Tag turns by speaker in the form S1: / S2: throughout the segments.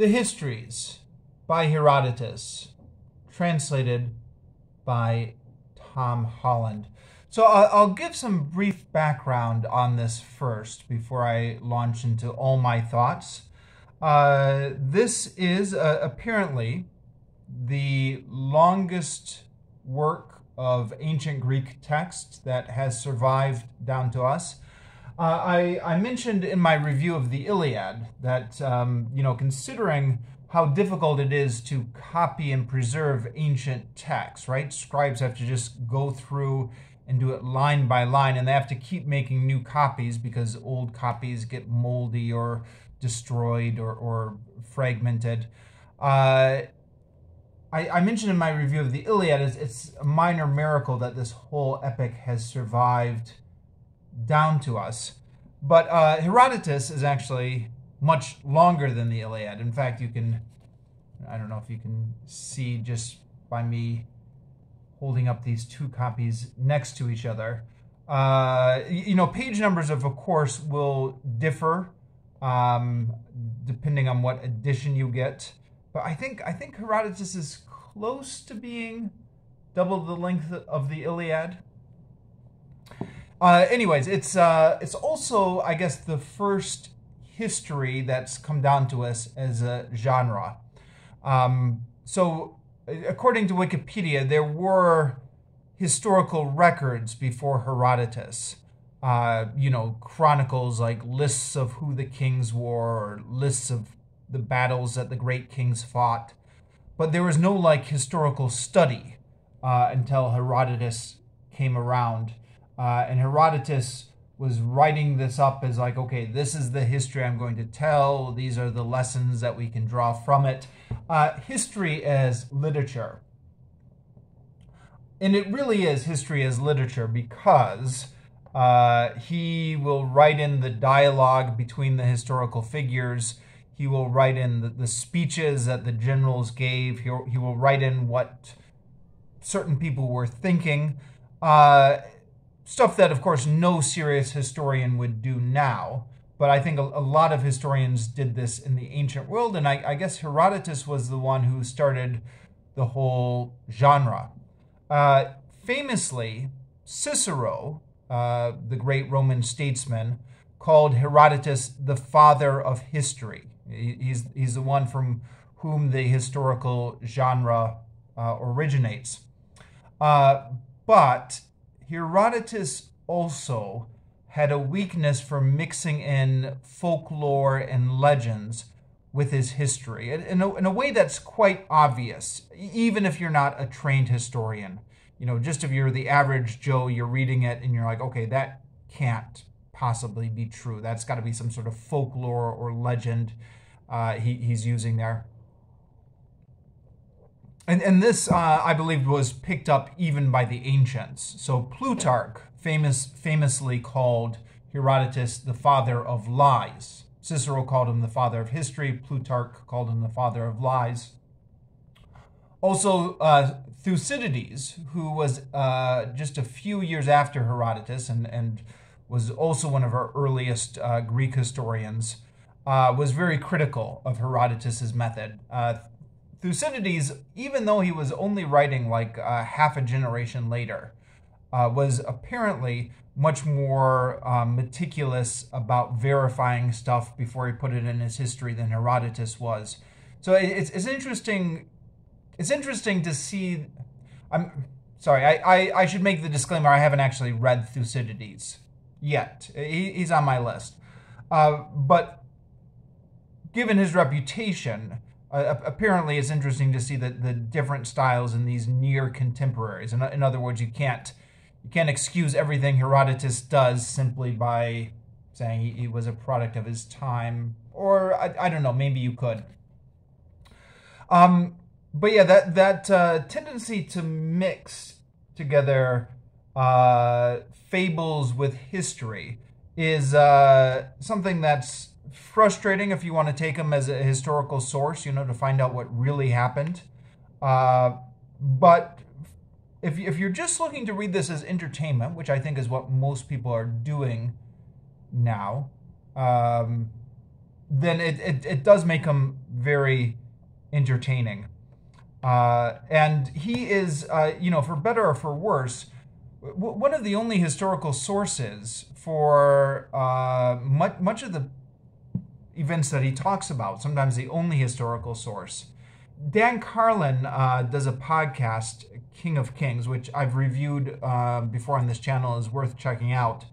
S1: The Histories by Herodotus, translated by Tom Holland. So I'll give some brief background on this first before I launch into all my thoughts. This is apparently the longest work of ancient Greek text that has survived down to us. I mentioned in my review of the Iliad that, considering how difficult it is to copy and preserve ancient texts, right? Scribes have to just go through and do it line by line, and they have to keep making new copies because old copies get moldy or destroyed or fragmented. I mentioned in my review of the Iliad, it's a minor miracle that this whole epic has survived down to us. But Herodotus is actually much longer than the Iliad. In fact, I don't know if you can see just by me holding up these two copies next to each other. Page numbers of course, will differ depending on what edition you get. But I think Herodotus is close to being double the length of the Iliad. Anyways, it's also, I guess, the first history that's come down to us as a genre. So, according to Wikipedia, there were historical records before Herodotus. Chronicles like lists of who the kings were, or lists of the battles that the great kings fought. But there was no, historical study until Herodotus came around. And Herodotus was writing this up as okay, this is the history I'm going to tell. These are the lessons that we can draw from it. History as literature. And it really is history as literature because he will write in the dialogue between the historical figures. He will write in the speeches that the generals gave. He will write in what certain people were thinking. Stuff that, of course, no serious historian would do now. But I think a lot of historians did this in the ancient world. And I guess Herodotus was the one who started the whole genre. Famously, Cicero, the great Roman statesman, called Herodotus the father of history. He's the one from whom the historical genre originates. But Herodotus also had a weakness for mixing in folklore and legends with his history in a way that's quite obvious, even if you're not a trained historian. Just if you're the average Joe, you're reading it and you're like, okay, that can't possibly be true. That's got to be some sort of folklore or legend he's using there. And this, I believe, was picked up even by the ancients. So Plutarch famously called Herodotus the father of lies. Cicero called him the father of history. Plutarch called him the father of lies. Also, Thucydides, who was just a few years after Herodotus and was also one of our earliest Greek historians, was very critical of Herodotus's method. Thucydides, even though he was only writing half a generation later, was apparently much more meticulous about verifying stuff before he put it in his history than Herodotus was. So it's interesting. It's interesting to see. I'm sorry. I should make the disclaimer. I haven't actually read Thucydides yet. He's on my list, but given his reputation. Apparently, it's interesting to see the different styles in these near contemporaries. In other words, you can't excuse everything Herodotus does simply by saying he was a product of his time, or I don't know, maybe you could. But yeah, that tendency to mix together fables with history is something that's frustrating if you want to take them as a historical source, to find out what really happened. But if you're just looking to read this as entertainment, which I think is what most people are doing now, then it does make them very entertaining. And he is, for better or for worse, one of the only historical sources for much of the events that he talks about, sometimes the only historical source. Dan Carlin does a podcast, King of Kings, which I've reviewed before on this channel, is worth checking out.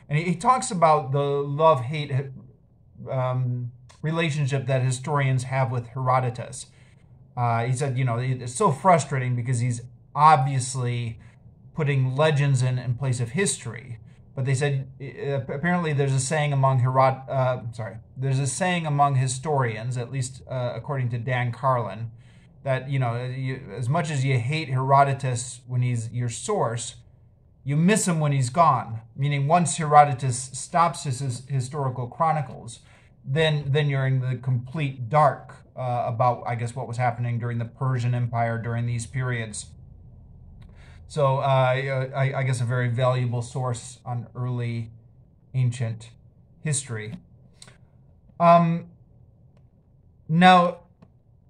S1: And he talks about the love-hate relationship that historians have with Herodotus. He said, it's so frustrating because he's obviously putting legends in place of history. But they said apparently there's a saying among historians, at least according to Dan Carlin, that as much as you hate Herodotus when he's your source, you miss him when he's gone. Meaning, once Herodotus stops his historical chronicles, then you're in the complete dark about, I guess, what was happening during the Persian Empire during these periods. So I guess a very valuable source on early ancient history. Now,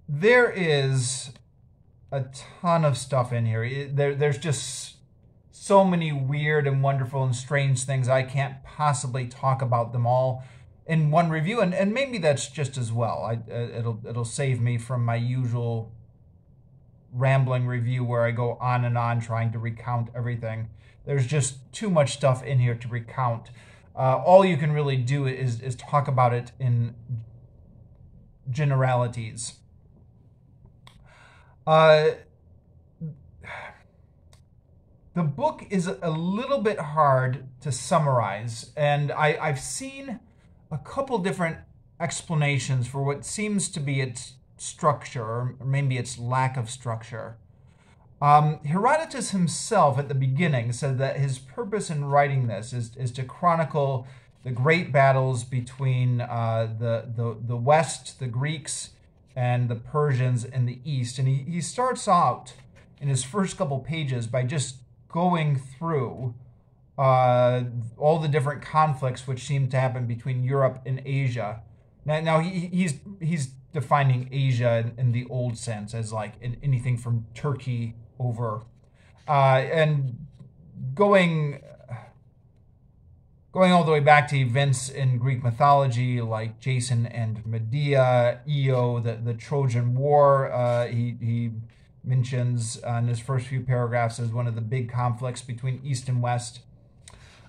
S1: there is a ton of stuff in here. There's just so many weird and wonderful and strange things. I can't possibly talk about them all in one review, and maybe that's just as well. It'll save me from my usual rambling review where I go on and on trying to recount everything. There's just too much stuff in here to recount. All you can really do is talk about it in generalities. The book is a little bit hard to summarize, and I've seen a couple different explanations for what seems to be its structure, or maybe its lack of structure. Herodotus himself at the beginning said that his purpose in writing this is to chronicle the great battles between the West, the Greeks, and the Persians in the East. And he starts out in his first couple pages by just going through all the different conflicts which seem to happen between Europe and Asia. Now he's defining Asia in the old sense as like anything from Turkey over, and going all the way back to events in Greek mythology like Jason and Medea, Io, the Trojan War. He mentions in his first few paragraphs as one of the big conflicts between East and West.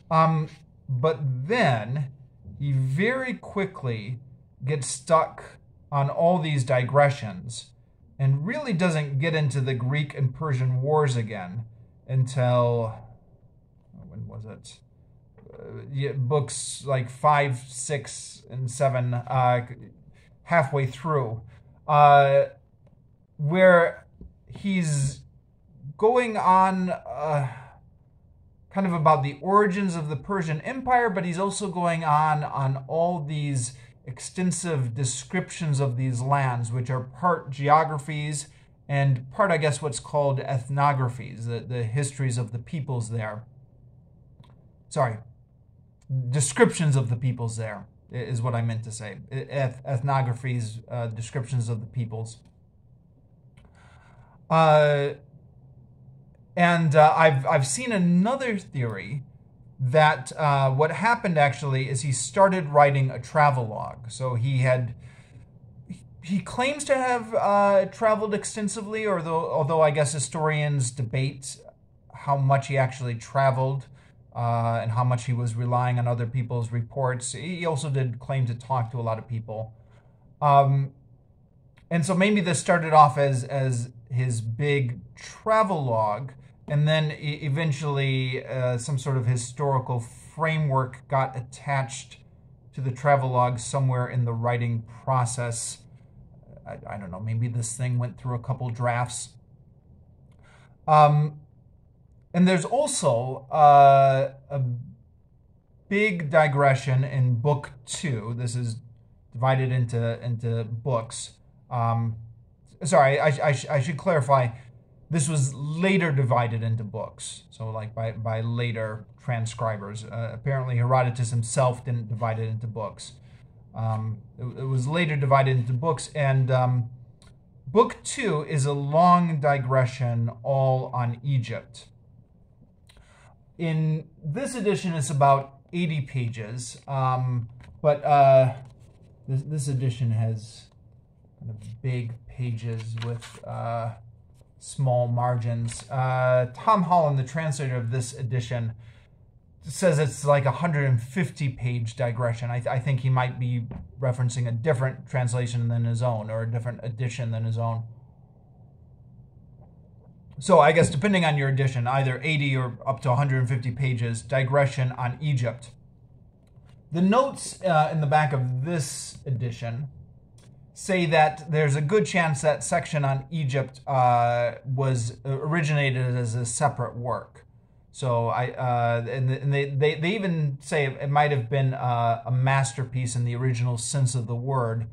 S1: But then he very quickly gets stuck on all these digressions and really doesn't get into the Greek and Persian wars again until, when was it? Books like 5, 6, and 7, halfway through, where he's going on kind of about the origins of the Persian Empire, but he's also going on all these extensive descriptions of these lands, which are part geographies and part, I guess, what's called ethnographies, the histories of the peoples there. Sorry, descriptions of the peoples there is what I meant to say. Ethnographies, descriptions of the peoples. And I've seen another theory that what happened actually is he started writing a travelogue. So he claims to have traveled extensively, although I guess historians debate how much he actually traveled and how much he was relying on other people's reports. He also did claim to talk to a lot of people. And so maybe this started off as his big travelogue, and then eventually some sort of historical framework got attached to the travelogue somewhere in the writing process. I don't know, maybe this thing went through a couple drafts. And there's also a big digression in book 2. This is divided into books. Sorry, I should clarify. This was later divided into books, so like by later transcribers. Apparently Herodotus himself didn't divide it into books. It was later divided into books, and Book 2 is a long digression all on Egypt. In this edition, it's about 80 pages, but this edition has kind of big pages with small margins. Tom Holland, the translator of this edition, says it's like a 150-page digression. I think he might be referencing a different translation than his own, or a different edition than his own. So I guess depending on your edition, either 80 or up to 150 pages, digression on Egypt. The notes in the back of this edition say that there's a good chance that section on Egypt was originated as a separate work. So and they even say it might have been a masterpiece in the original sense of the word,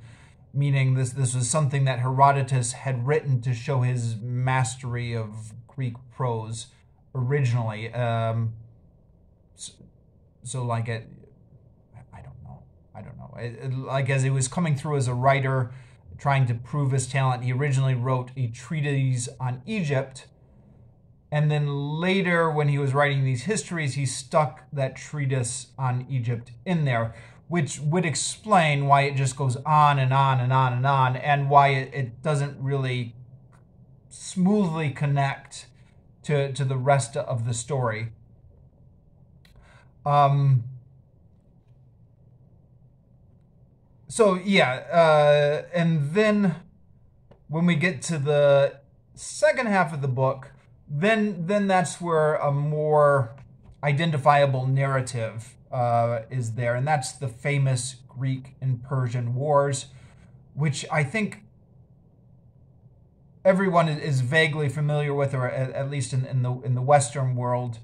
S1: meaning this was something that Herodotus had written to show his mastery of Greek prose originally. So like it, I don't know. Like as he was coming through as a writer, trying to prove his talent, he originally wrote a treatise on Egypt. And then later, when he was writing these histories, he stuck that treatise on Egypt in there, which would explain why it just goes on and on and on and on, and why it doesn't really smoothly connect to the rest of the story. So yeah, and then when we get to the second half of the book, then that's where a more identifiable narrative is there, and that's the famous Greek and Persian wars, which I think everyone is vaguely familiar with, or at least in the Western world.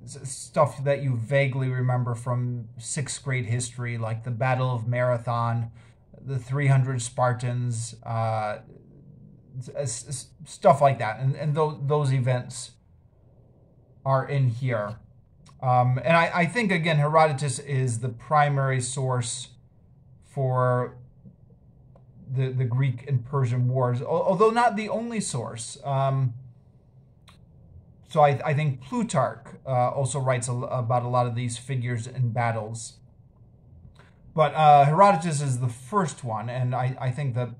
S1: Stuff that you vaguely remember from 6th grade history, like the Battle of Marathon, the 300 Spartans, stuff like that, and those events are in here. And I think, again, Herodotus is the primary source for the Greek and Persian wars, although not the only source. So I think Plutarch also writes about a lot of these figures and battles. But Herodotus is the first one, and I think that,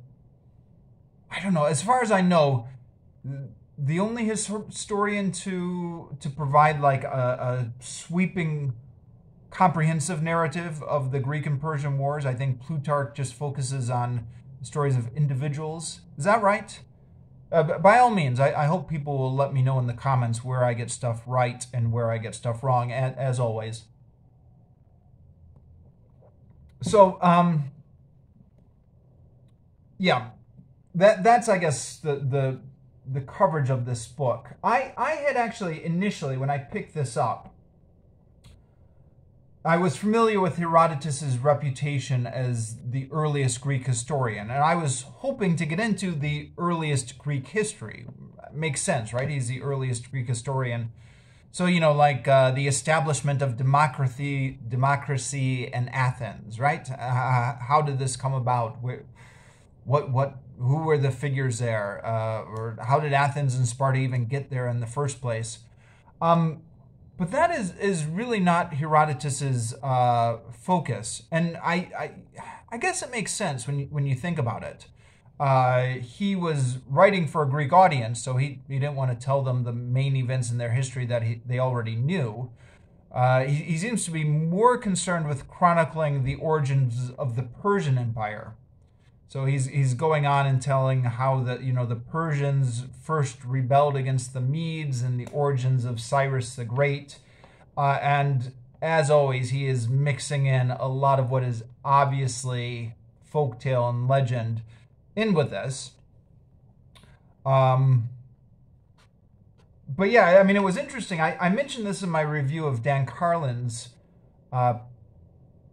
S1: I don't know, as far as I know, the only historian to provide like a sweeping, comprehensive narrative of the Greek and Persian wars. I think Plutarch just focuses on stories of individuals. Is that right? By all means, I hope people will let me know in the comments where I get stuff right and where I get stuff wrong, as always. So, yeah, that's I guess the coverage of this book. I had actually initially, when I picked this up, I was familiar with Herodotus's reputation as the earliest Greek historian, and I was hoping to get into the earliest Greek history. Makes sense, right? He's the earliest Greek historian. So, you know, like the establishment of democracy in Athens, right? How did this come about? Who were the figures there? Or how did Athens and Sparta even get there in the first place? But that is really not Herodotus's focus, and I guess it makes sense when you think about it. He was writing for a Greek audience, so he didn't want to tell them the main events in their history that they already knew. He seems to be more concerned with chronicling the origins of the Persian Empire. So he's going on and telling how the Persians first rebelled against the Medes and the origins of Cyrus the Great. And as always, he is mixing in a lot of what is obviously folktale and legend in with this. But yeah, I mean, it was interesting. I mentioned this in my review of Dan Carlin's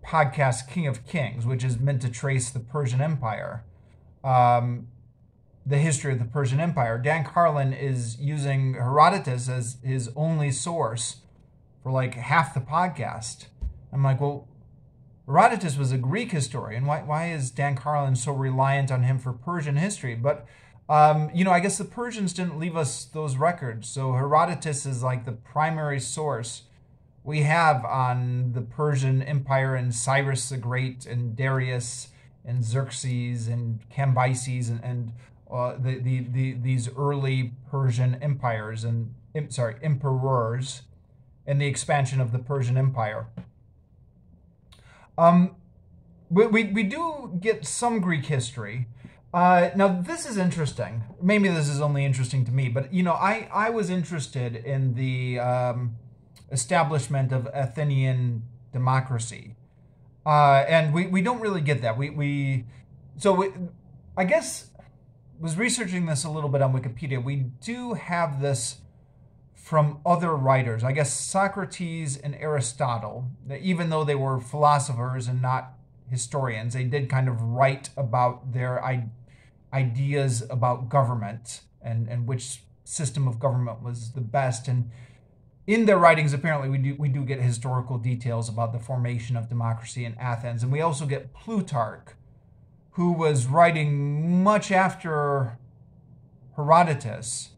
S1: podcast King of Kings, which is meant to trace the Persian Empire, the history of the Persian Empire. Dan Carlin is using Herodotus as his only source for like half the podcast. I'm like, well, Herodotus was a Greek historian. Why is Dan Carlin so reliant on him for Persian history? But, I guess the Persians didn't leave us those records. So Herodotus is like the primary source we have on the Persian Empire and Cyrus the Great and Darius and Xerxes and Cambyses and these early Persian empires and emperors and the expansion of the Persian Empire. We do get some Greek history. Now, this is interesting. Maybe this is only interesting to me, but, I was interested in the establishment of Athenian democracy. And we don't really get that. I guess, was researching this a little bit on Wikipedia. We do have this from other writers. I guess Socrates and Aristotle, even though they were philosophers and not historians, they did kind of write about their ideas about government and which system of government was the best. And in their writings, apparently, we do get historical details about the formation of democracy in Athens. And we also get Plutarch, who was writing much after Herodotus.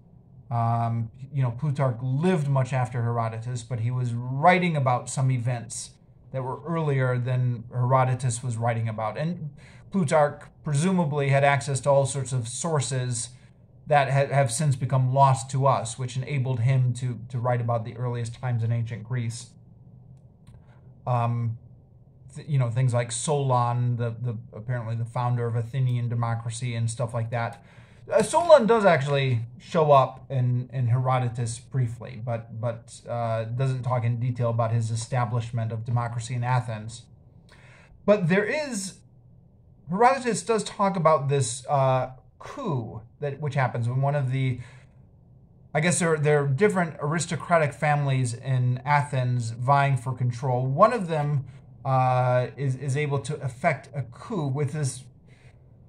S1: Plutarch lived much after Herodotus, but he was writing about some events that were earlier than Herodotus was writing about. And Plutarch presumably had access to all sorts of sources that have since become lost to us, which enabled him to write about the earliest times in ancient Greece. Things like Solon, apparently the founder of Athenian democracy and stuff like that. Solon does actually show up in Herodotus briefly, but doesn't talk in detail about his establishment of democracy in Athens. But Herodotus does talk about this coup which happens when one of the, I guess there are different aristocratic families in Athens vying for control. One of them is able to effect a coup with this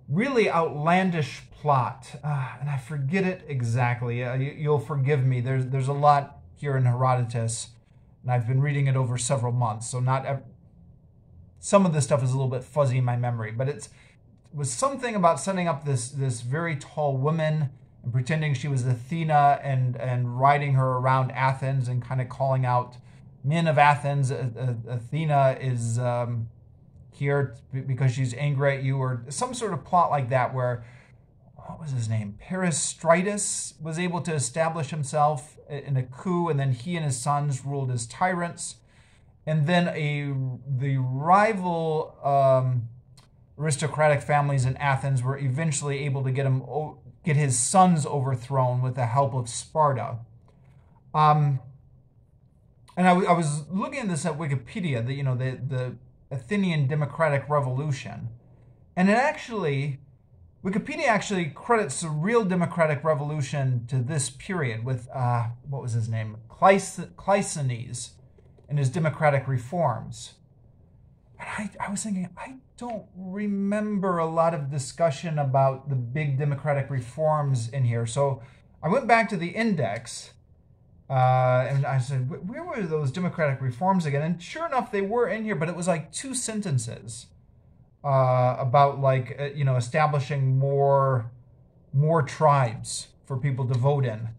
S1: really outlandish plot, and I forget it exactly. You'll forgive me. There's a lot here in Herodotus, and I've been reading it over several months, so some of this stuff is a little bit fuzzy in my memory. But it was something about setting up this very tall woman and pretending she was Athena and riding her around Athens and kind of calling out, "Men of Athens, Athena is here because she's angry at you," or some sort of plot like that, where, what was his name? Pisistratus was able to establish himself in a coup, and then he and his sons ruled as tyrants. And then the rival aristocratic families in Athens were eventually able to get his sons overthrown with the help of Sparta. And I was looking at this at Wikipedia, the Athenian Democratic Revolution, and Wikipedia actually credits the real democratic revolution to this period with, what was his name? Cleisthenes and his democratic reforms. And I was thinking, I don't remember a lot of discussion about the big democratic reforms in here. So I went back to the index, and I said, where were those democratic reforms again? And sure enough, they were in here, but it was like 2 sentences. About establishing more tribes for people to vote in,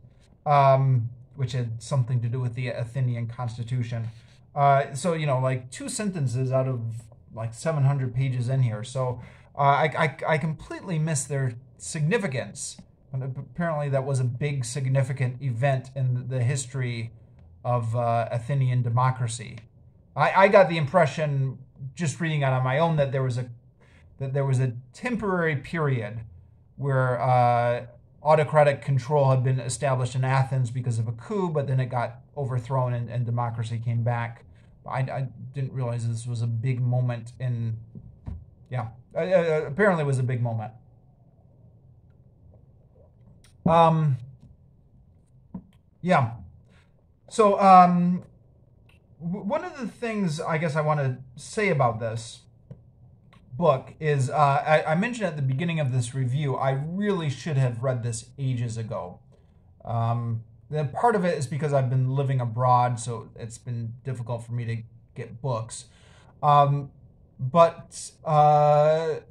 S1: which had something to do with the Athenian constitution. So 2 sentences out of like 700 pages in here. So I completely missed their significance. And apparently that was a big significant event in the history of Athenian democracy. I got the impression, just reading it on my own, that there was a temporary period where autocratic control had been established in Athens because of a coup, but then it got overthrown and democracy came back. I didn't realize this was a big moment apparently it was a big moment. So one of the things I guess I want to say about this book is, I mentioned at the beginning of this review, I really should have read this ages ago. Then part of it is because I've been living abroad, so it's been difficult for me to get books. But,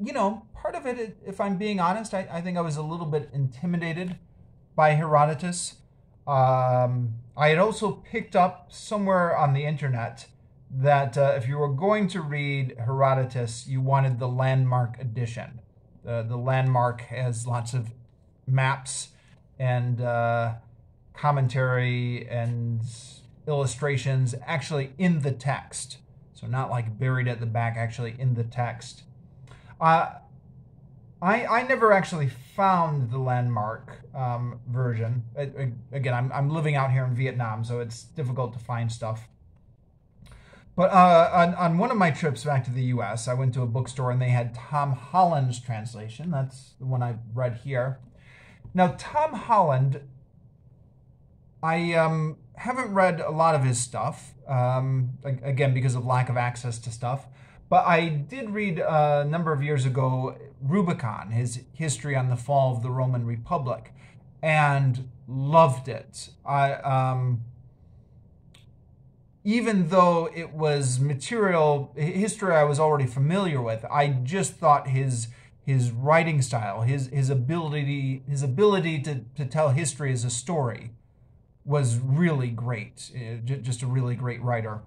S1: you know, part of it, if I'm being honest, I think I was a little bit intimidated by Herodotus. I had also picked up somewhere on the internet that if you were going to read Herodotus, you wanted the landmark edition. The landmark has lots of maps and commentary and illustrations actually in the text. So not like buried at the back, actually in the text. I never actually found the landmark version. Again, I'm living out here in Vietnam, so it's difficult to find stuff. But on one of my trips back to the U.S., I went to a bookstore and they had Tom Holland's translation. That's the one I read here. Now, Tom Holland, I haven't read a lot of his stuff, again, because of lack of access to stuff. But I did read a number of years ago Rubicon, his history on the fall of the Roman Republic, and loved it. Even though it was material, history I was already familiar with, I just thought his writing style, his ability to tell history as a story was really great. Just a really great writer.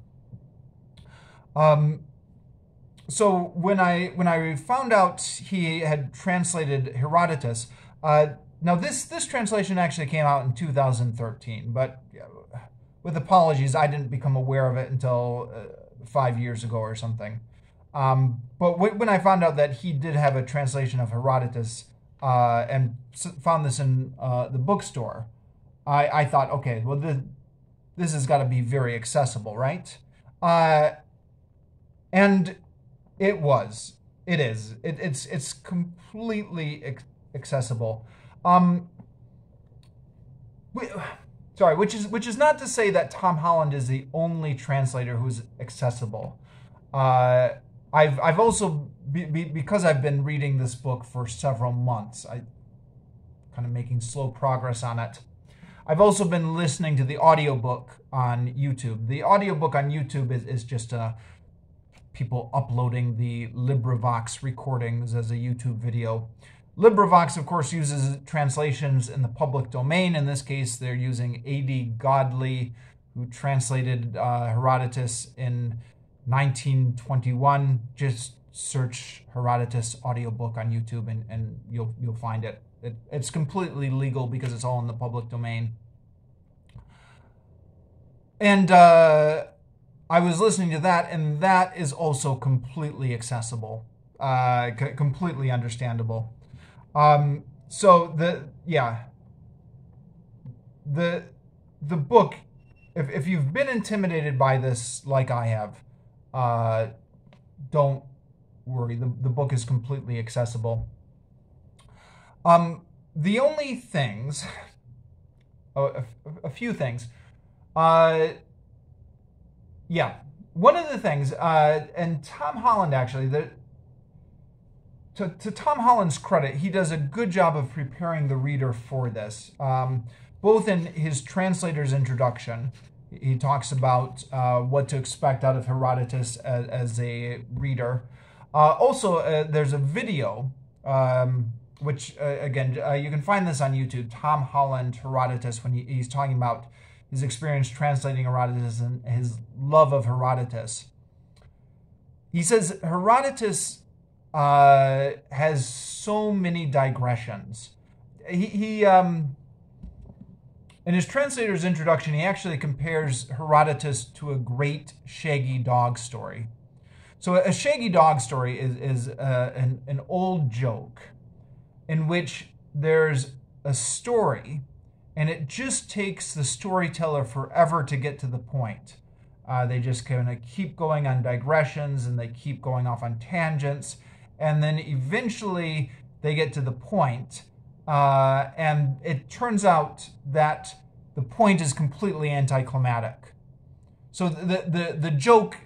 S1: So when I found out he had translated Herodotus, now this translation actually came out in 2013, but with apologies, I didn't become aware of it until 5 years ago or something. But when I found out that he did have a translation of Herodotus and found this in the bookstore, I thought, okay, well, this has got to be very accessible, right? And it was. It is. It's completely accessible. Sorry, which is not to say that Tom Holland is the only translator who's accessible. I've also because I've been reading this book for several months. I kind of making slow progress on it. I've also been listening to the audiobook on YouTube. The audiobook on YouTube is just people uploading the LibriVox recordings as a YouTube video. LibriVox, of course, uses translations in the public domain. In this case, they're using A.D. Godley, who translated Herodotus in 1921. Just search Herodotus audiobook on YouTube and you'll find it. It's completely legal because it's all in the public domain. And I was listening to that, and that is also completely accessible, completely understandable. So the book, if you've been intimidated by this like I have, don't worry. The book is completely accessible. The only things, a few things. One of the things, and Tom Holland actually, to Tom Holland's credit, he does a good job of preparing the reader for this. Both in his translator's introduction, he talks about what to expect out of Herodotus as a reader. Also, there's a video, which, again, you can find this on YouTube, Tom Holland, Herodotus, when he's talking about his experience translating Herodotus and his love of Herodotus. He says Herodotus has so many digressions. He in his translator's introduction, he actually compares Herodotus to a great shaggy dog story. So a shaggy dog story is an old joke in which there's a story and it just takes the storyteller forever to get to the point. They just kind of keep going on digressions and they keep going off on tangents. And then eventually they get to the point. And it turns out that the point is completely anticlimactic. So the joke,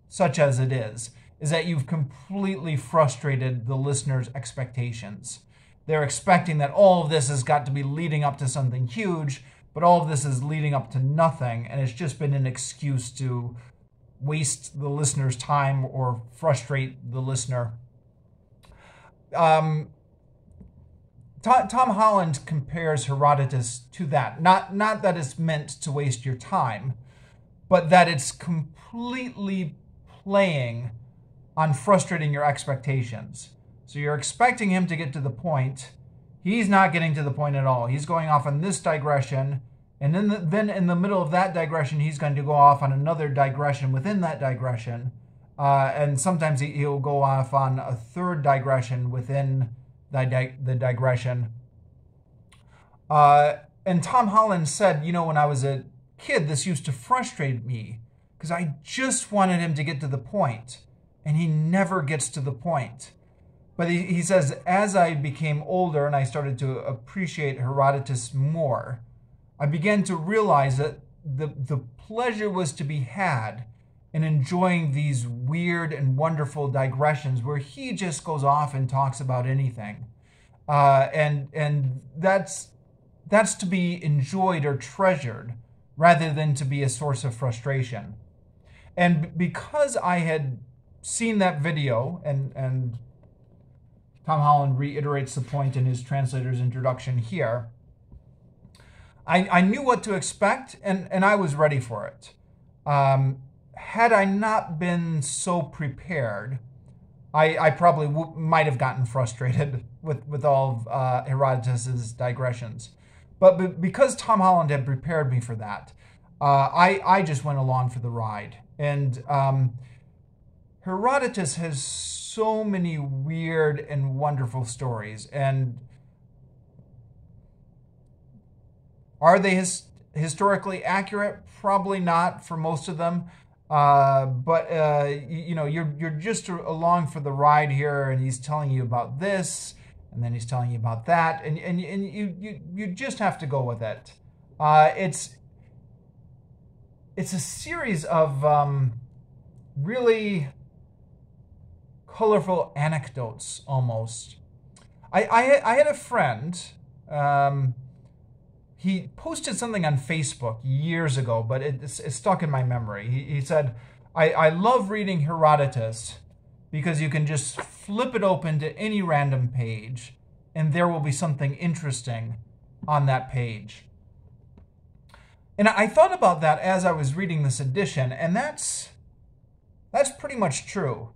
S1: such as it is that you've completely frustrated the listener's expectations. They're expecting that all of this has got to be leading up to something huge, but all of this is leading up to nothing, and it's just been an excuse to waste the listener's time or frustrate the listener. Tom Holland compares Herodotus to that. Not that it's meant to waste your time, but that it's completely playing on frustrating your expectations. So you're expecting him to get to the point. He's not getting to the point at all. He's going off on this digression, and then in the middle of that digression, he's going to go off on another digression within that digression. And sometimes he'll go off on a third digression within the digression. And Tom Holland said, when I was a kid, this used to frustrate me because I just wanted him to get to the point, and he never gets to the point. But he says, as I became older and I started to appreciate Herodotus more, I began to realize that the pleasure was to be had in enjoying these weird and wonderful digressions where he just goes off and talks about anything. And that's to be enjoyed or treasured rather than to be a source of frustration. And because I had seen that video, and Tom Holland reiterates the point in his translator's introduction here, I knew what to expect, and I was ready for it. Had I not been so prepared, I probably might have gotten frustrated with all of Herodotus's digressions. But because Tom Holland had prepared me for that, I just went along for the ride. And Herodotus has so many weird and wonderful stories. And are they historically accurate? Probably not for most of them. But you're just along for the ride here, and he's telling you about this, and then he's telling you about that, and you just have to go with it. It's a series of really colorful anecdotes almost. I had a friend. He posted something on Facebook years ago, but it's stuck in my memory. He said, I love reading Herodotus because you can just flip it open to any random page and there will be something interesting on that page. And I thought about that as I was reading this edition, and that's pretty much true.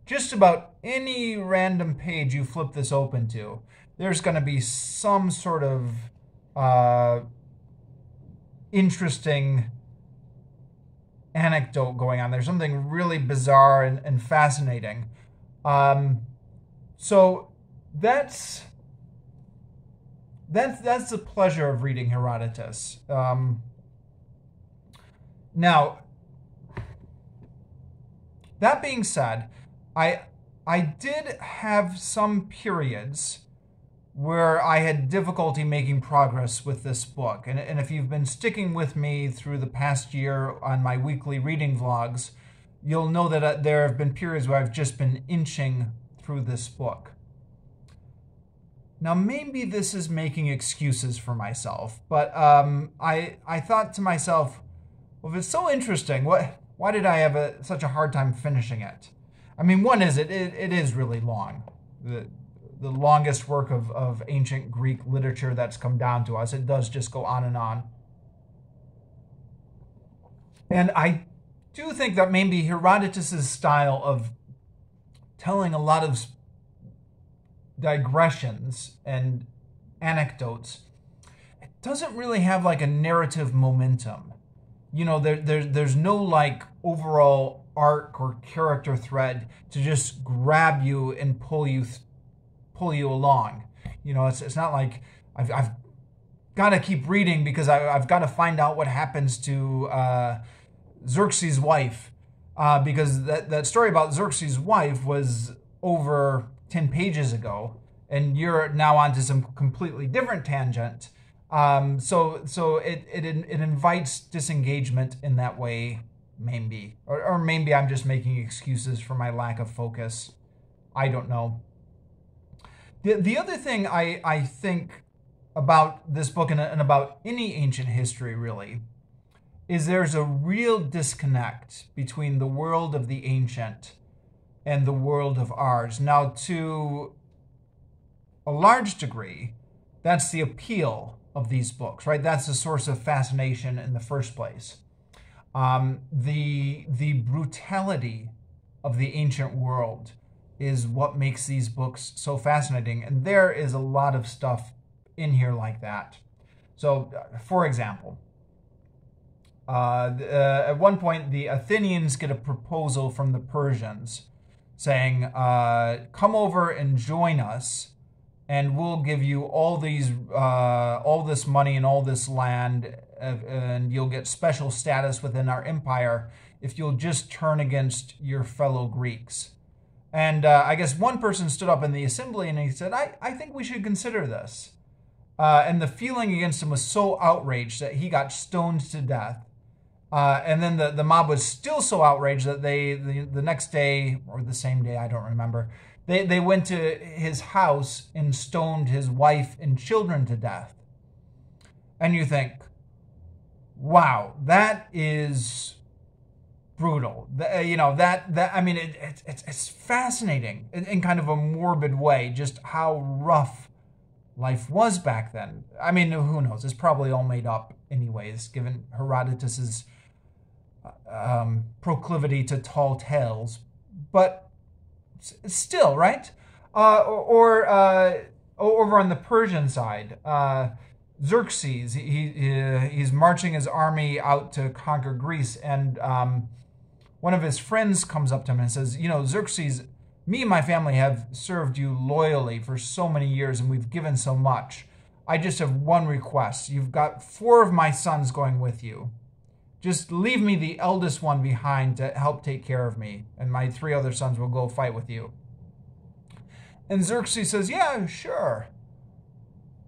S1: Just about any random page you flip this open to, there's going to be some sort of interesting anecdote going on. There's something really bizarre and fascinating. So that's the pleasure of reading Herodotus. Now, that being said, I did have some periods where I had difficulty making progress with this book. And if you've been sticking with me through the past year on my weekly reading vlogs, you'll know that there have been periods where I've just been inching through this book. Now, maybe this is making excuses for myself, but I thought to myself, well, if it's so interesting, why did I have such a hard time finishing it? I mean, one is it is really long. The longest work of ancient Greek literature that's come down to us. It does just go on and on. And I do think that maybe Herodotus' style of telling a lot of digressions and anecdotes, it doesn't really have like a narrative momentum. There's no like overall arc or character thread to just grab you and pull you along. It's not like I've got to keep reading because I've got to find out what happens to Xerxes' wife, because that story about Xerxes' wife was over 10 pages ago, and you're now onto some completely different tangent. So it invites disengagement in that way, maybe, or maybe I'm just making excuses for my lack of focus. I don't know. The other thing I think about this book and about any ancient history really is there's a real disconnect between the world of the ancient and the world of ours. Now, to a large degree, that's the appeal of these books, right? That's the source of fascination in the first place. The brutality of the ancient world is what makes these books so fascinating. And there is a lot of stuff in here like that. So, for example, at one point, the Athenians get a proposal from the Persians saying, come over and join us, and we'll give you all this money and all this land, and you'll get special status within our empire if you'll just turn against your fellow Greeks. And I guess one person stood up in the assembly and he said, I think we should consider this. And the feeling against him was so outraged that he got stoned to death. And then the mob was still so outraged that the next day, or the same day, I don't remember, they went to his house and stoned his wife and children to death. And you think, wow, that is brutal. I mean, it's fascinating in kind of a morbid way, just how rough life was back then. I mean, who knows? It's probably all made up anyways, given Herodotus's proclivity to tall tales. But still, right? Or over on the Persian side, Xerxes, he's marching his army out to conquer Greece, and one of his friends comes up to him and says, Xerxes, me and my family have served you loyally for so many years, and we've given so much. I just have one request. You've got 4 of my sons going with you. Just leave me the eldest one behind to help take care of me, and my 3 other sons will go fight with you. And Xerxes says, yeah, sure.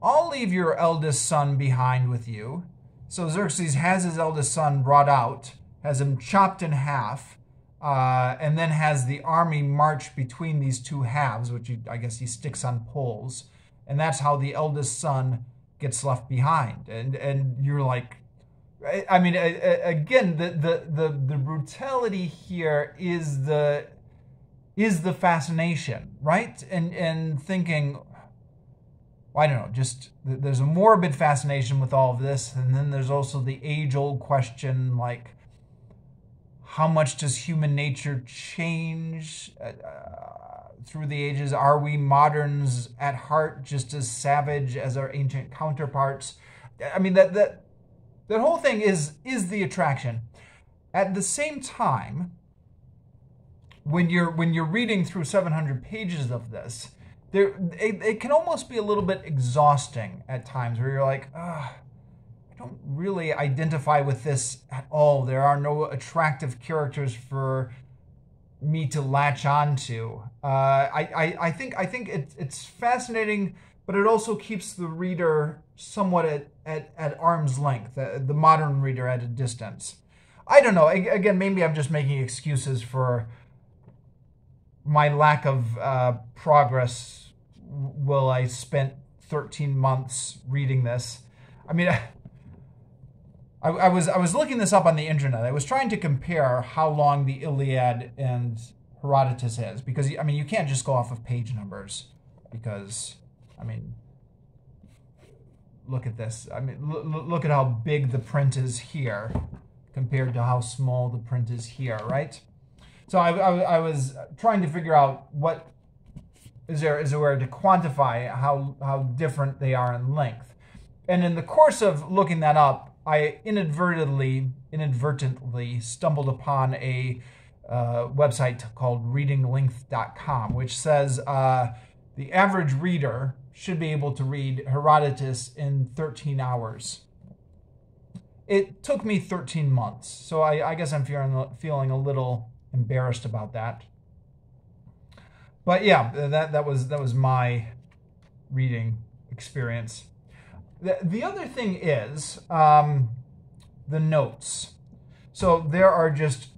S1: I'll leave your eldest son behind with you. So Xerxes has his eldest son brought out, has him chopped in half, and then has the army march between these 2 halves, which I guess he sticks on poles. And that's how the eldest son gets left behind. And you're like, I mean, again, the brutality here is the fascination, right? And thinking, I don't know, just there's a morbid fascination with all of this. And then there's also the age-old question, like, how much does human nature change through the ages? Are we moderns at heart just as savage as our ancient counterparts? I mean, that whole thing is the attraction. At the same time, when you're reading through 700 pages of this, it can almost be a little bit exhausting at times, where you're like, I don't really identify with this at all. There are no attractive characters for me to latch on to. I think it's fascinating, but it also keeps the reader somewhat at arm's length, the modern reader at a distance. I don't know. Again, maybe I'm just making excuses for my lack of progress while I spent 13 months reading this. I mean, I was looking this up on the internet. I was trying to compare how long the Iliad and Herodotus is, because, I mean, you can't just go off of page numbers, because, I mean, look at this. I mean, look at how big the print is here compared to how small the print is here, right? So I was trying to figure out what is there a way to quantify how different they are in length. And in the course of looking that up, I inadvertently stumbled upon a website called readinglength.com, which says the average reader should be able to read Herodotus in 13 hours. It took me 13 months, so I guess I'm feeling a little embarrassed about that. But yeah, that was my reading experience. The other thing is the notes. So there are just,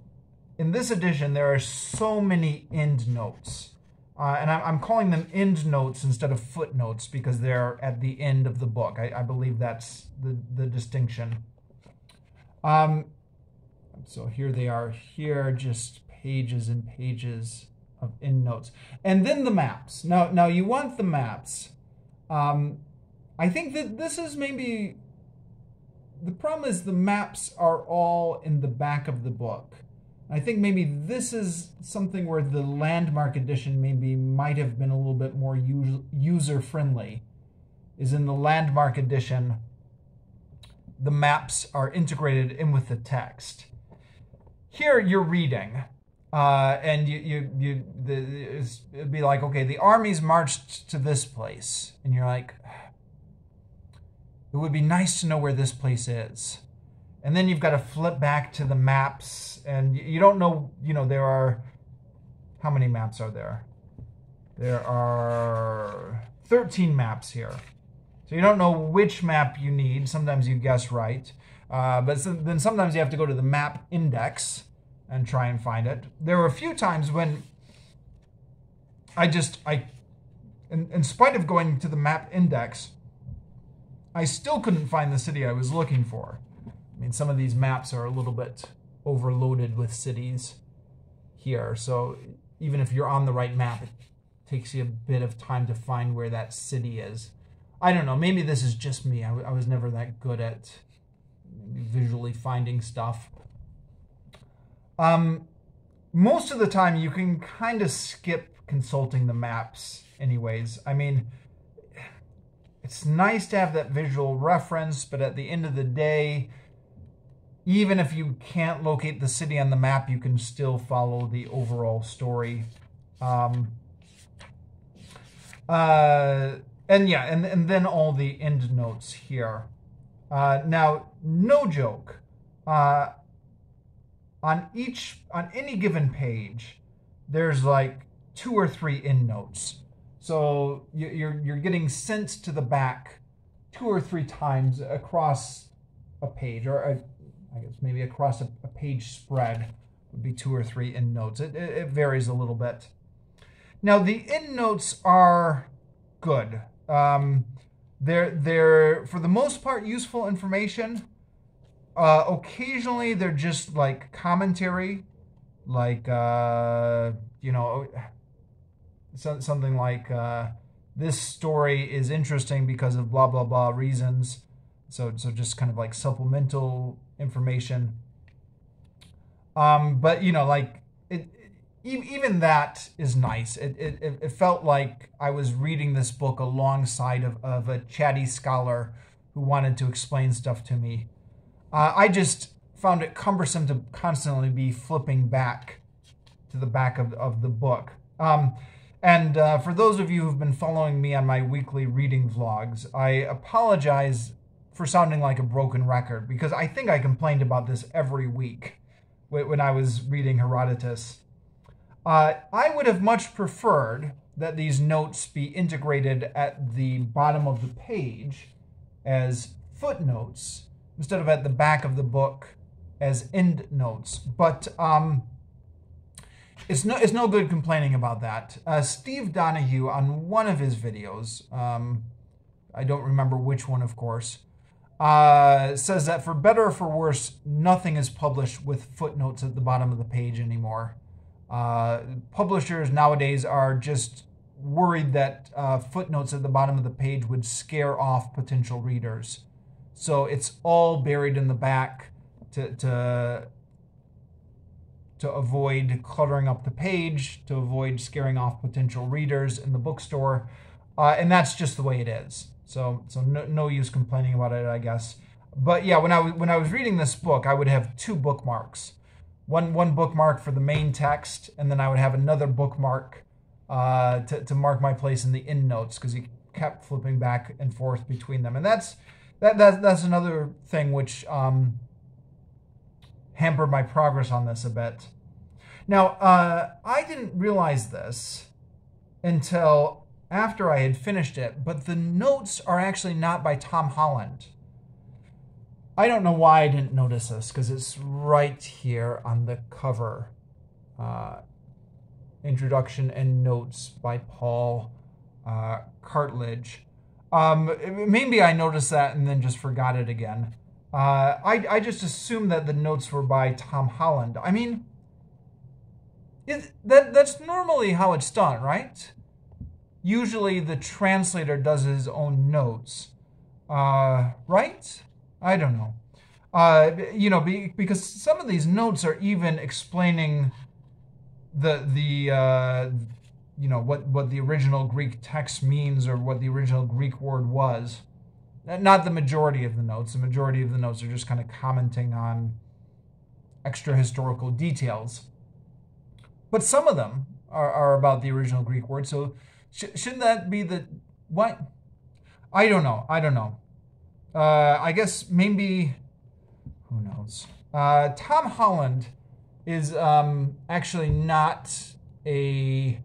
S1: in this edition, there are so many end notes. And I'm calling them end notes instead of footnotes because they're at the end of the book. I believe that's the distinction. So here they are here, just pages and pages of endnotes. And then the maps. Now you want the maps. I think that this is maybe... The problem is the maps are all in the back of the book. I think maybe this is something where the landmark edition maybe might have been a little bit more user-friendly. Is in the landmark edition, the maps are integrated in with the text. Here you're reading, and it'd be like, okay, the armies marched to this place, and you're like, it would be nice to know where this place is. And then you've got to flip back to the maps, and you don't know, there are, how many maps are there? There are 13 maps here. So you don't know which map you need. Sometimes you guess right. But then sometimes you have to go to the map index and try and find it. There were a few times when in spite of going to the map index, I still couldn't find the city I was looking for. I mean, some of these maps are a little bit overloaded with cities here. So even if you're on the right map, it takes you a bit of time to find where that city is. I don't know. Maybe this is just me. I was never that good at visually finding stuff. Most of the time, you can kind of skip consulting the maps anyways. I mean, it's nice to have that visual reference, but at the end of the day, even if you can't locate the city on the map, you can still follow the overall story. And then all the end notes here. Now, no joke. On any given page, there's like 2 or 3 end notes. So you're getting sent to the back 2 or 3 times across a page, or I guess maybe across a page spread would be 2 or 3 end notes. It varies a little bit. Now the end notes are good. They're for the most part useful information. Occasionally they're just like commentary, like something like this story is interesting because of blah blah blah reasons. So just kind of like supplemental information. But even that is nice. It felt like I was reading this book alongside of a chatty scholar who wanted to explain stuff to me. I just found it cumbersome to constantly be flipping back to the back of the book. And for those of you who've been following me on my weekly reading vlogs, I apologize for sounding like a broken record, because I think I complained about this every week when I was reading Herodotus. I would have much preferred that these notes be integrated at the bottom of the page as footnotes instead of at the back of the book as end notes. But it's no good complaining about that. Steve Donahue, on one of his videos, I don't remember which one, of course, says that for better or for worse, nothing is published with footnotes at the bottom of the page anymore. Publishers nowadays are just worried that footnotes at the bottom of the page would scare off potential readers. So it's all buried in the back to avoid cluttering up the page, to avoid scaring off potential readers in the bookstore. And that's just the way it is. So no use complaining about it, I guess. But yeah, when I was reading this book, I would have 2 bookmarks. One bookmark for the main text, and then I would have another bookmark to mark my place in the end notes, because he kept flipping back and forth between them. And that's another thing which hampered my progress on this a bit. Now, I didn't realize this until after I had finished it, but the notes are actually not by Tom Holland. I don't know why I didn't notice this, because it's right here on the cover. Introduction and Notes by Paul Cartledge. Maybe I noticed that and then just forgot it again. I just assumed that the notes were by Tom Holland. I mean, that's normally how it's done, right? Usually the translator does his own notes, right? I don't know. Because some of these notes are even explaining what the original Greek text means, or what the original Greek word was. Not the majority of the notes. The majority of the notes are just kind of commenting on extra historical details. But some of them are about the original Greek word. So shouldn't that be the what? I don't know. I guess maybe, who knows? Tom Holland is actually not a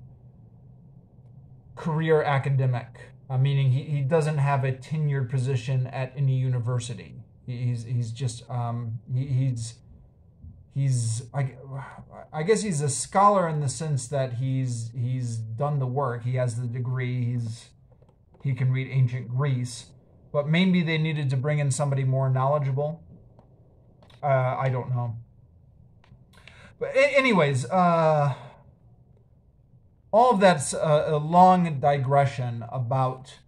S1: career academic, meaning he doesn't have a tenured position at any university. He's just I guess he's a scholar in the sense that he's done the work. He has the degree. He can read ancient Greece, but maybe they needed to bring in somebody more knowledgeable. I don't know. But anyways, all of that's a long digression about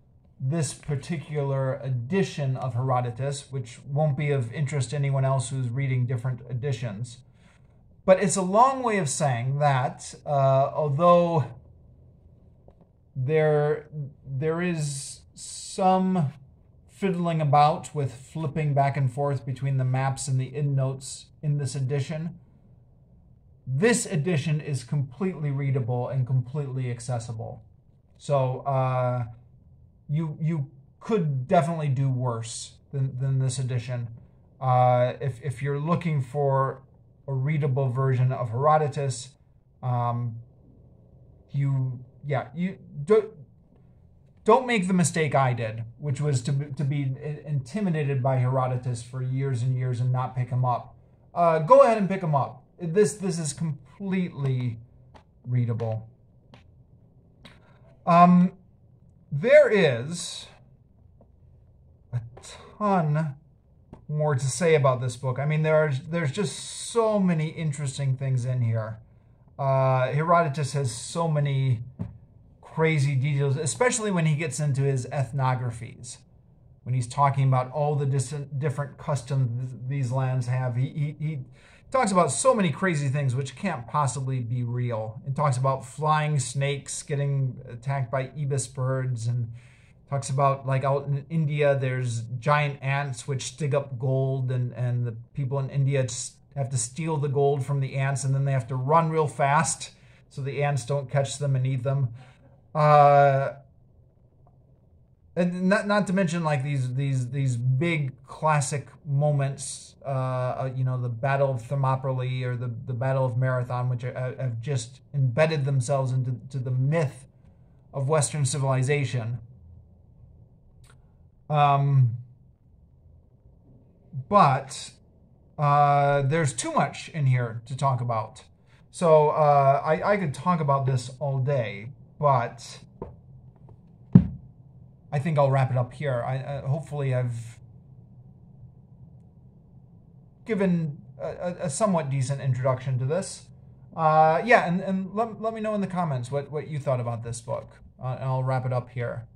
S1: this particular edition of Herodotus, which won't be of interest to anyone else who's reading different editions. But it's a long way of saying that although there is some fiddling about with flipping back and forth between the maps and the endnotes in this edition is completely readable and completely accessible. So you could definitely do worse than this edition. If you're looking for a readable version of Herodotus, don't make the mistake I did, which was to be intimidated by Herodotus for years and years and not pick him up. Go ahead and pick him up. This is completely readable. There is a ton more to say about this book. I mean, there's just so many interesting things in here. Herodotus has so many crazy details, especially when he gets into his ethnographies. When he's talking about all the different customs these lands have, he talks about so many crazy things which can't possibly be real. It talks about flying snakes getting attacked by ibis birds, and talks about, like, out in India, there's giant ants which dig up gold, and the people in India have to steal the gold from the ants, and then they have to run real fast so the ants don't catch them and eat them. And not to mention, like, these big classic moments, the Battle of Thermopylae or the Battle of Marathon, which have just embedded themselves into the myth of Western civilization. But there's too much in here to talk about. So I could talk about this all day, but I think I'll wrap it up here. Hopefully I've given a somewhat decent introduction to this. And let me know in the comments what you thought about this book. And I'll wrap it up here.